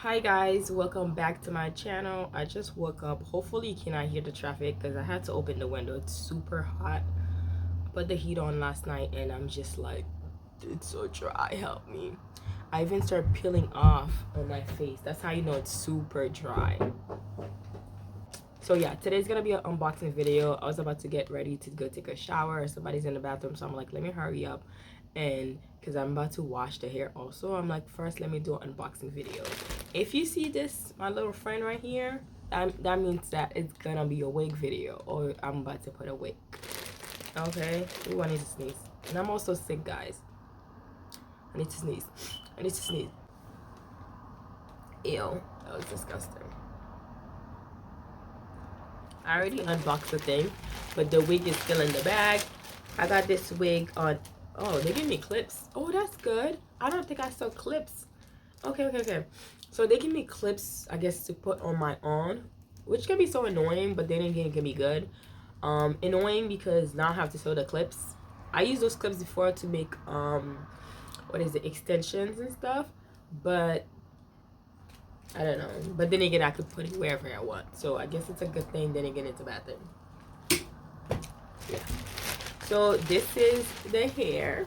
Hi guys, welcome back to my channel. I just woke up. Hopefully you cannot hear the traffic because I had to open the window. It's super hot. I put the heat on last night and I'm just like, it's so dry, help me. I even started peeling off on my face. That's how you know it's super dry. So yeah, today's gonna be an unboxing video. I was about to get ready to go take a shower. Somebody's in the bathroom, so I'm like, let me hurry up. And because I'm about to wash the hair also, I'm like, first let me do an unboxing video. If you see this, my little friend right here, that means that it's gonna be a wig video, or I'm about to put a wig. Okay. Ooh, I need to sneeze. And I'm also sick, guys. I need to sneeze. I need to sneeze. Ew, that was disgusting. I already unboxed the thing, but the wig is still in the bag. I got this wig on. Oh, they give me clips. Oh, that's good. I don't think I saw clips. Okay. So they give me clips, I guess, to put on my own, which can be so annoying, but then again, it can be good. Annoying because now I have to sew the clips. I used those clips before to make what is it, extensions and stuff, but I don't know. But then again, I could put it wherever I want. So I guess it's a good thing. Then again, it's a bad thing. Yeah. So this is the hair.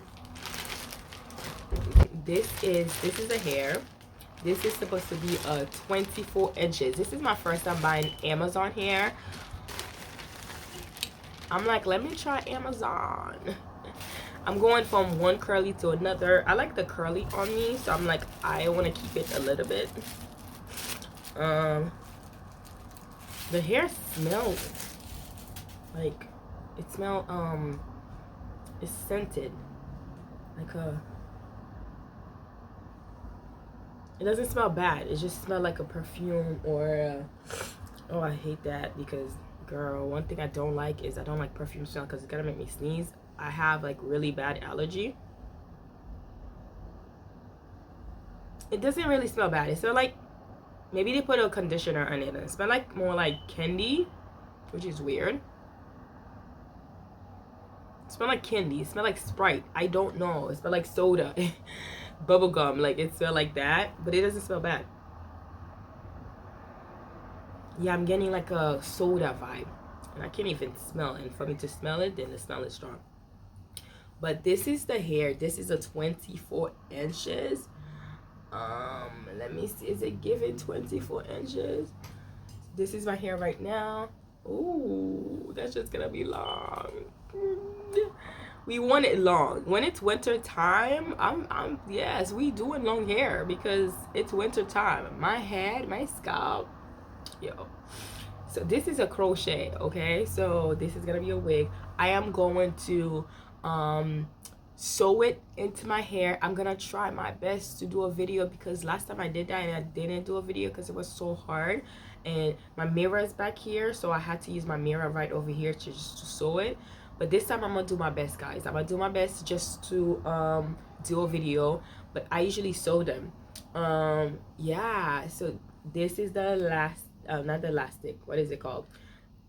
This is the hair. This is supposed to be 24 inches. This is my first time buying Amazon hair. I'm like, let me try Amazon. I'm going from one curly to another. I like the curly on me, so I'm like, I want to keep it a little bit. The hair smells like it smells it's scented like it doesn't smell bad, it just smells like a perfume or oh, I hate that because girl, one thing I don't like is I don't like perfume smell because it's gonna make me sneeze. I have like really bad allergy. It doesn't really smell bad. It smells like maybe they put a conditioner on it and it smells like more like candy, which is weird. It smells like candy. It smells like Sprite. I don't know. It smells like soda. Bubblegum. Like it smells like that, but it doesn't smell bad. Yeah, I'm getting like a soda vibe. And I can't even smell. And for me to smell it, then the smell is strong. But this is the hair. This is a 24 inches. Let me see. Is it giving 24 inches? This is my hair right now. Ooh, that's just gonna be long. We want it long. When it's winter time, I'm yes, we doing long hair because it's winter time. My head, my scalp, yo. So this is a crochet, okay? So this is gonna be a wig. I am going to sew it into my hair. I'm gonna try my best to do a video because last time I did that and I didn't do a video because it was so hard. And my mirror is back here, so I had to use my mirror right over here to just to sew it. But this time I'm gonna do my best, guys. I'm gonna do my best just to do a video, but I usually sew them. Yeah, so this is the last not the elastic, what is it called,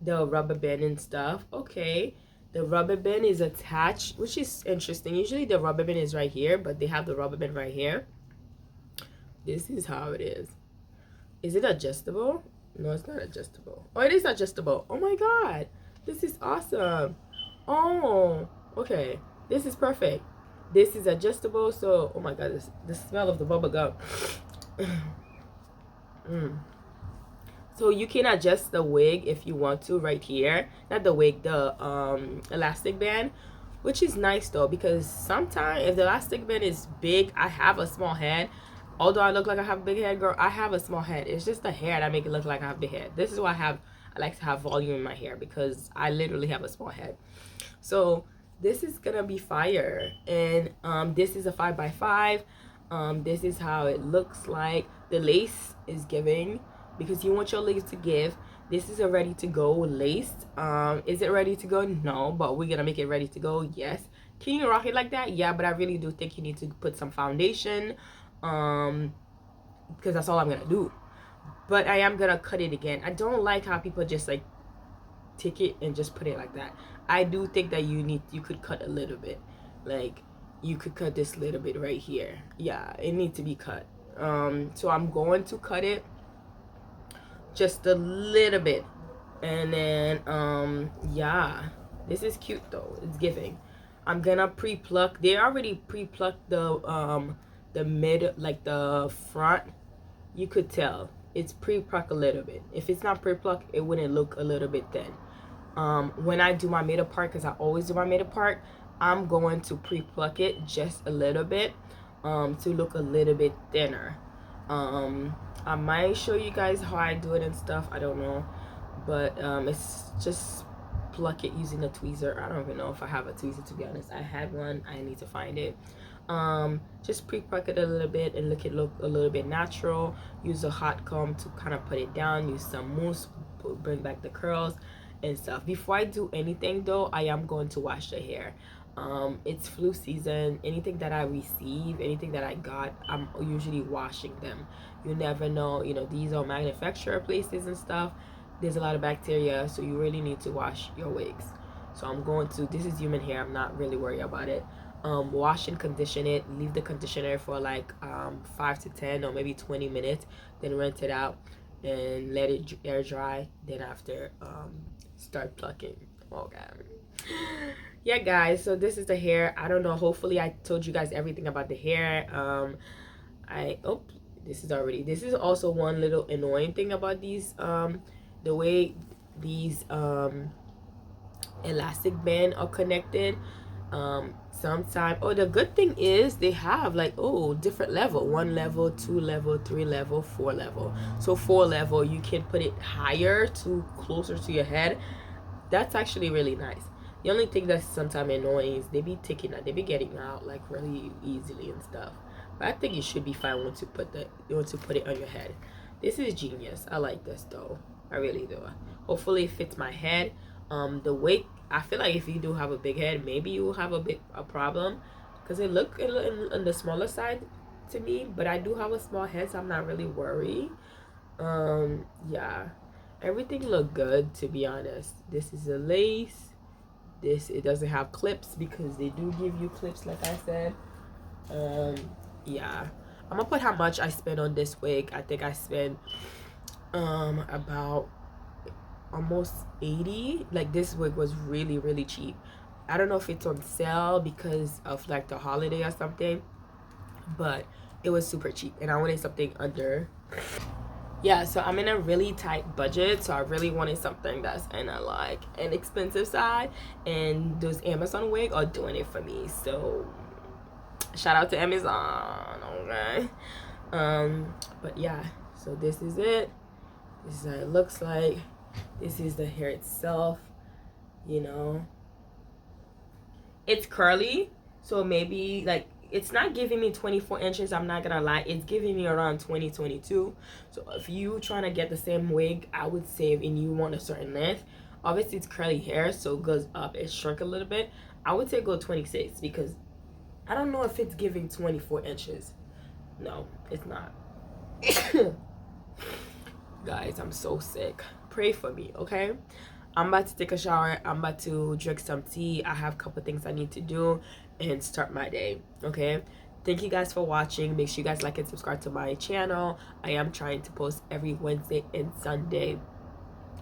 the rubber band and stuff. Okay, the rubber band is attached, which is interesting. Usually the rubber band is right here, but they have the rubber band right here. This is how it is. Is it adjustable? No, it's not adjustable. Oh, it is adjustable. Oh my god, this is awesome. Oh, okay, this is perfect. This is adjustable. So oh my god, this the smell of the bubble gum. So you can adjust the wig if you want to right here. Not the wig, the elastic band, which is nice though, because sometimes if the elastic band is big, I have a small head. Although I look like I have a big head, girl, I have a small head. It's just the hair that make it look like I have a big head. This is why I like to have volume in my hair, because I literally have a small head. So this is gonna be fire. And this is a 5x5. This is how it looks like. The lace is giving, because you want your lace to give. This is a ready to go lace. Is it ready to go? No, but we're gonna make it ready to go. Yes. Can you rock it like that? Yeah, but I really do think you need to put some foundation, because that's all I'm gonna do. But I am gonna cut it again. I don't like how people just like take it and just put it like that. I do think that you could cut a little bit. Like you could cut this little bit right here. Yeah, it needs to be cut. So I'm going to cut it just a little bit, and then yeah, this is cute though, it's giving. I'm gonna pre-pluck. They already pre-plucked the mid, like the front. You could tell it's pre-plucked a little bit. If it's not pre-plucked, it wouldn't look a little bit thin. When I do my middle part, because I always do my middle part, I'm going to pre-pluck it just a little bit to look a little bit thinner. I might show you guys how I do it and stuff, I don't know, but it's just pluck it using a tweezer. I don't even know if I have a tweezer, to be honest. I had one, I need to find it. Just pre-pluck it a little bit and look a little bit natural. Use a hot comb to kind of put it down. Use some mousse, bring back the curls and stuff. Before I do anything though, I am going to wash the hair. It's flu season. Anything that I receive, anything that I got, I'm usually washing them. You never know, you know, these are manufacturer places and stuff. There's a lot of bacteria, so you really need to wash your wigs. So I'm going to, this is human hair, I'm not really worried about it. Wash and condition it. Leave the conditioner for like 5 to 10 or maybe 20 minutes, then rinse it out and let it air dry. Then after start plucking. Okay, yeah guys, so this is the hair. I don't know, hopefully I told you guys everything about the hair. This is also one little annoying thing about these, the way these elastic band are connected. Sometimes, the good thing is they have like, different level, 1 level, 2 level, 3 level, 4 level. So 4 level, you can put it higher to closer to your head. That's actually really nice. The only thing that's sometimes annoying is they be getting out like really easily and stuff. But I think it should be fine once you put it on your head. This is genius. I like this though. I really do. Hopefully it fits my head. The wig, I feel like if you do have a big head, maybe you will have a problem, because it look on the smaller side to me, but I do have a small head, so I'm not really worried. Yeah, everything look good, to be honest. This is a lace. It doesn't have clips, because they do give you clips, like I said. Yeah, I'm gonna put how much I spent on this wig. I think I spent about almost 80. Like, this wig was really cheap. I don't know if it's on sale because of like the holiday or something, but it was super cheap and I wanted something under. Yeah, so I'm in a really tight budget, so I really wanted something that's in a like an expensive side, and those Amazon wig are doing it for me. So shout out to Amazon. Okay. But yeah, so this is it. This is how it looks like. This is the hair itself. You know, it's curly, so maybe like it's not giving me 24 inches, I'm not gonna lie. It's giving me around 20, 22. So if you trying to get the same wig, I would say, and you want a certain length, obviously it's curly hair, so it goes up, it shrunk a little bit. I would say go 26, because I don't know if it's giving 24 inches. No, it's not. Guys, I'm so sick. Pray for me, okay? I'm about to take a shower. I'm about to drink some tea. I have a couple things I need to do and start my day, okay? Thank you guys for watching. Make sure you guys like and subscribe to my channel. I am trying to post every Wednesday and Sunday.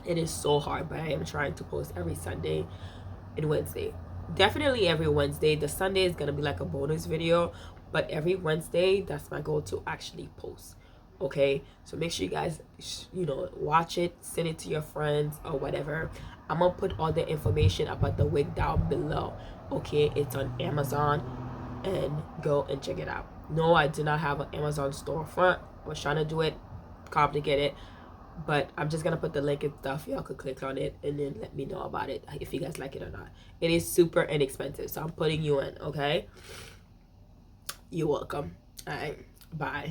It is so hard, but I am trying to post every Sunday and Wednesday. Definitely every Wednesday. The Sunday is going to be like a bonus video, but every Wednesday, that's my goal to actually post. Okay, so make sure you guys watch it, send it to your friends or whatever. I'm gonna put all the information about the wig down below. Okay, it's on Amazon, and go and check it out. No, I do not have an Amazon storefront. I was trying to do it complicated, but I'm just gonna put the link and stuff. Y'all could click on it and then let me know about it, if you guys like it or not. It is super inexpensive, so I'm putting you in. Okay, you're welcome. All right, bye.